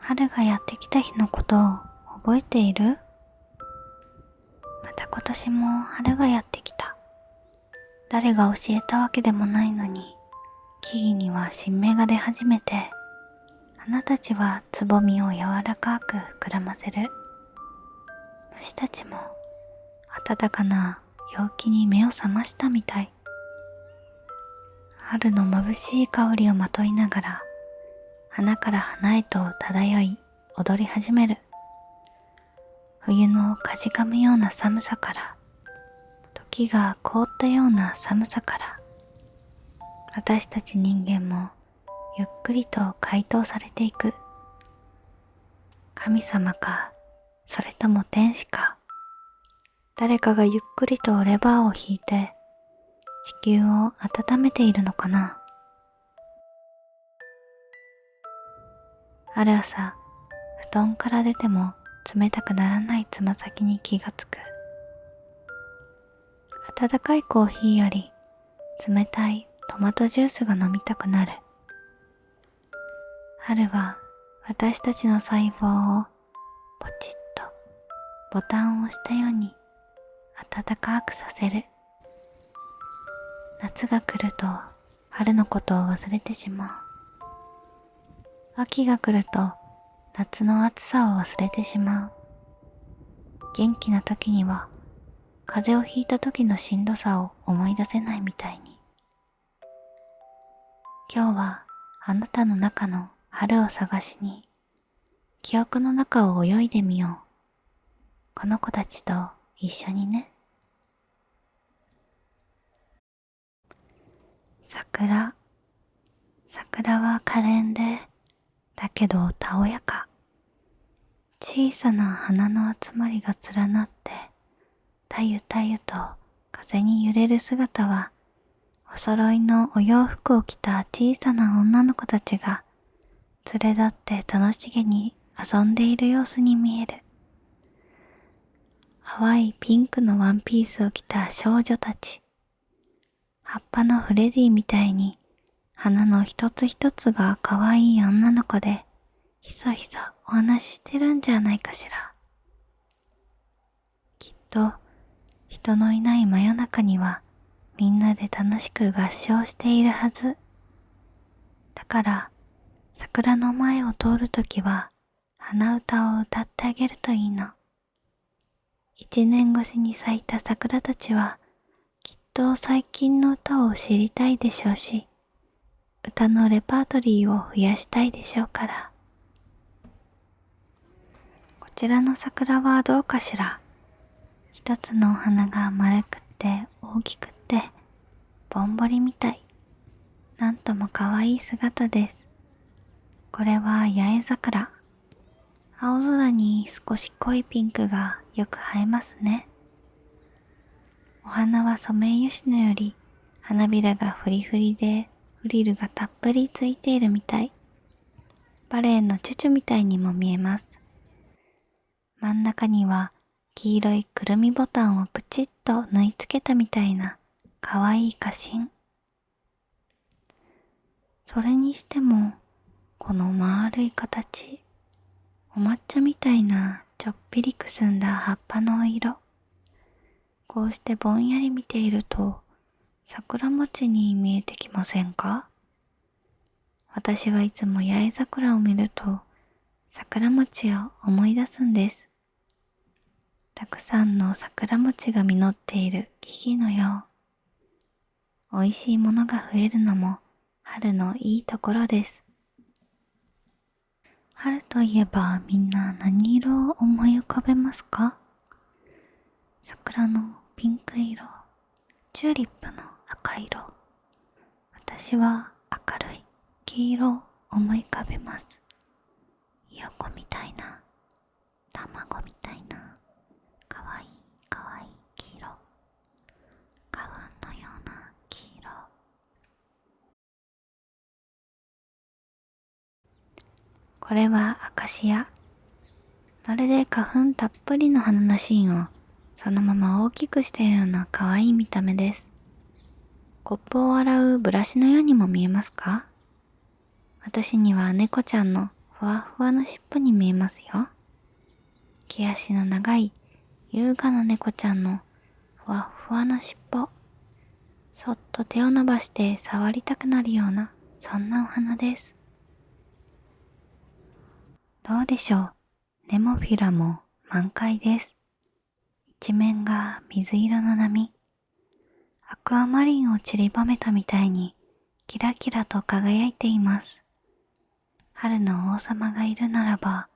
春がやってきた日のことを覚えている？また今年も春がやってきた。誰が教えたわけでもないのに、木々には新芽が出始めて、花たちはつぼみを柔らかく膨らませる。虫たちも暖かな陽気に目を覚ましたみたい。春の眩しい香りをまといながら、花から花へと漂い踊り始める。冬のかじかむような寒さから、時が凍ったような寒さから、私たち人間もゆっくりと解凍されていく。神様か、それとも天使か、誰かがゆっくりとレバーを引いて地球を温めているのかな。ある朝、布団から出ても冷たくならないつま先に気がつく。温かいコーヒーより冷たいトマトジュースが飲みたくなる。春は私たちの細胞をポチッとボタンを押したように暖かくさせる。夏が来ると春のことを忘れてしまう。秋が来ると夏の暑さを忘れてしまう。元気な時には風邪をひいた時のしんどさを思い出せないみたいに。今日はあなたの中の春を探しに記憶の中を泳いでみよう。この子たちと一緒にね。桜は可憐で、だけどたおやか。小さな花の集まりが連なって、たゆたゆと風に揺れる姿は、お揃いのお洋服を着た小さな女の子たちが、連れ立って楽しげに遊んでいる様子に見える。淡いピンクのワンピースを着た少女たち。葉っぱのフレディみたいに、花の一つ一つが可愛い女の子で、ひそひそお話ししてるんじゃないかしら。きっと、人のいない真夜中には、みんなで楽しく合唱しているはず。だから、桜の前を通るときは、花歌を歌ってあげるといいの。一年越しに咲いた桜たちは、きっと最近の歌を知りたいでしょうし、歌のレパートリーを増やしたいでしょうから。こちらの桜はどうかしら。一つのお花が丸くって大きくってぼんぼりみたい。なんとも可愛い姿です。これは八重桜。青空に少し濃いピンクがよく映えますね。お花はソメイヨシノより花びらがフリフリでフリルがたっぷりついているみたい。バレエのチュチュみたいにも見えます。真ん中には黄色いくるみボタンをプチッと縫い付けたみたいなかわいい花芯。それにしてもこの丸い形、お抹茶みたいなちょっぴりくすんだ葉っぱの色。こうしてぼんやり見ていると桜餅に見えてきませんか？私はいつも八重桜を見ると桜餅を思い出すんです。たくさんの桜餅が実っている木々のよう。美味しいものが増えるのも春のいいところです。春といえばみんな何色を思い浮かべますか？桜のピンク色、チューリップの赤色。私は明るい黄色を思い浮かべます。ひよこみたいな、卵みたいな、かわいいかわいい黄色。花粉のような黄色。これはアカシア。まるで花粉たっぷりの花の芯をそのまま大きくしたような可愛い見た目です。コップを洗うブラシのようにも見えますか？私には猫ちゃんのフふわふわの尻尾に見えますよ。毛足の長い優雅な猫ちゃんのふわふわの尻尾。そっと手を伸ばして触りたくなるような、そんなお花です。どうでしょう。ネモフィラも満開です。一面が水色の波。アクアマリンを散りばめたみたいにキラキラと輝いています。春の王様がいるならば、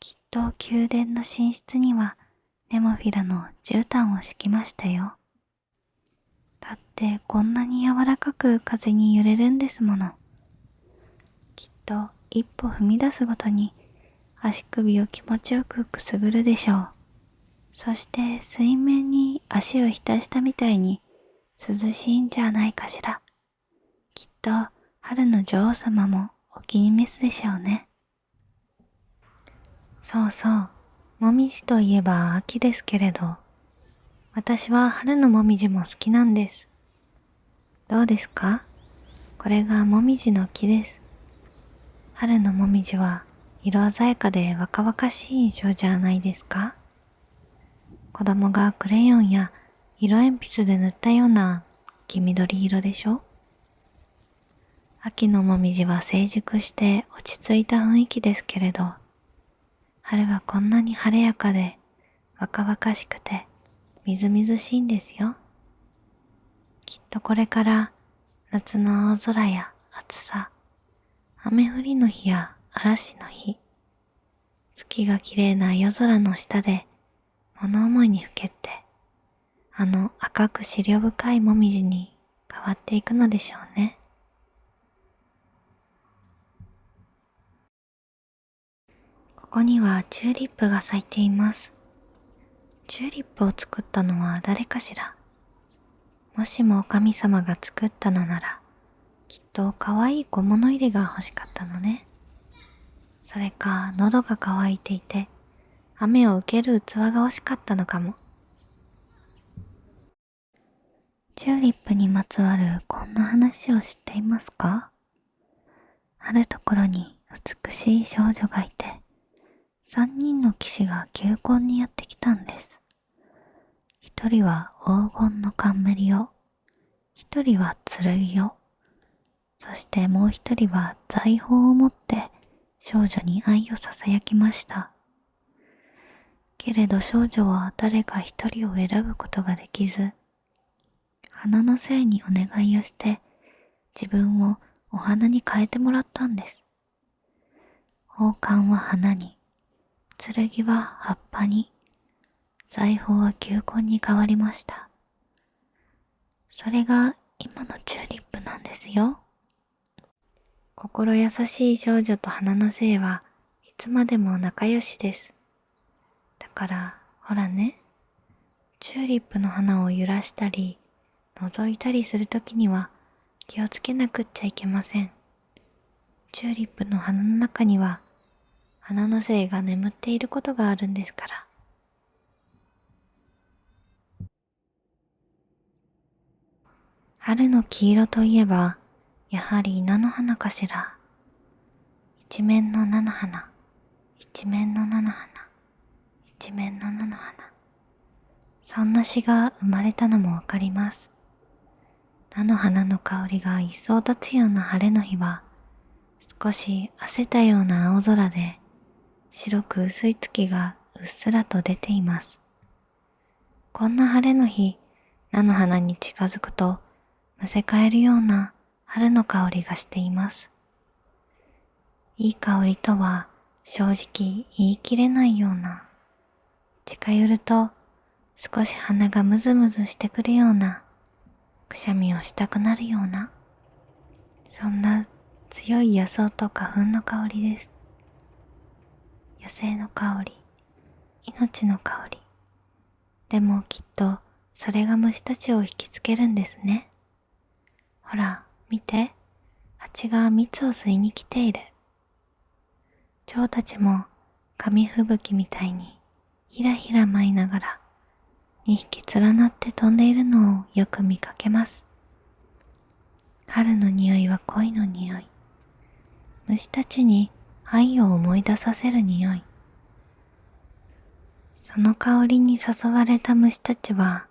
きっと宮殿の寝室にはネモフィラの絨毯を敷きましたよ。だってこんなに柔らかく風に揺れるんですもの。きっと一歩踏み出すごとに足首を気持ちよくくすぐるでしょう。そして水面に足を浸したみたいに涼しいんじゃないかしら。きっと春の女王様もお気に召すでしょうね。そうそう、もみじといえば秋ですけれど、私は春のもみじも好きなんです。どうですか？これがもみじの木です。春のもみじは色鮮やかで若々しい印象じゃないですか？子供がクレヨンや色鉛筆で塗ったような黄緑色でしょ？秋のもみじは成熟して落ち着いた雰囲気ですけれど、春はこんなに晴れやかで若々しくてみずみずしいんですよ。きっとこれから夏の青空や暑さ、雨降りの日や嵐の日、月が綺麗な夜空の下で物思いにふけって、あの赤く思慮深いもみじに変わっていくのでしょうね。ここにはチューリップが咲いています。チューリップを作ったのは誰かしら。もしも神様が作ったのなら、きっと可愛い小物入れが欲しかったのね。それか喉が渇いていて、雨を受ける器が欲しかったのかも。チューリップにまつわるこんな話を知っていますか？あるところに美しい少女がいて、3人の騎士が求婚にやってきたんです。一人は黄金の冠を、一人は剣を、そしてもう一人は財宝を持って少女に愛を囁きました。けれど少女は誰か一人を選ぶことができず、花の精にお願いをして自分をお花に変えてもらったんです。王冠は花に、剣は葉っぱに、財宝は球根に変わりました。それが今のチューリップなんですよ。心優しい少女と花の精はいつまでも仲良しです。だからほらね、チューリップの花を揺らしたり覗いたりするときには気をつけなくっちゃいけません。チューリップの花の中には花の精が眠っていることがあるんですから。春の黄色といえばやはり菜の花かしら。一面の菜の花、一面の菜の花、一面の菜の花。そんな詩が生まれたのもわかります。菜の花の香りが一層立つような晴れの日は、少し褪せたような青空で、白く薄い月がうっすらと出ています。こんな晴れの日、菜の花に近づくと、むせ返るような春の香りがしています。いい香りとは正直言い切れないような、近寄ると少し鼻がムズムズしてくるような、くしゃみをしたくなるような、そんな強い野草と花粉の香りです。野生の香り、命の香り。でもきっとそれが虫たちを引きつけるんですね。ほら、見て、蜂が蜜を吸いに来ている。蝶たちも紙吹雪みたいにひらひら舞いながら2匹連なって飛んでいるのをよく見かけます。春の匂いは恋の匂い。虫たちに愛を思い出させる匂い。その香りに誘われた虫たちは、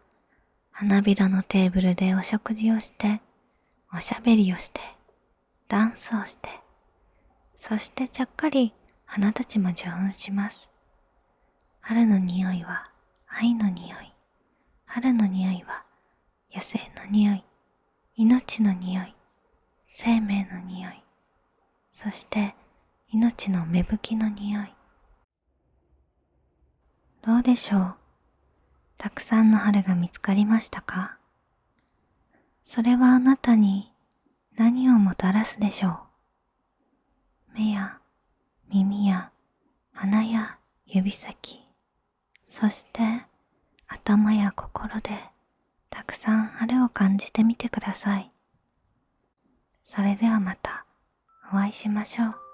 花びらのテーブルでお食事をして、おしゃべりをして、ダンスをして、そしてちゃっかり花たちも受粉します。春の匂いは愛の匂い。春の匂いは野生の匂い。命の匂い。生命の匂い。そして命の芽吹きの匂い。どうでしょう。たくさんの春が見つかりましたか？それはあなたに何をもたらすでしょう。目や耳や鼻や指先、そして頭や心でたくさん春を感じてみてください。それではまたお会いしましょう。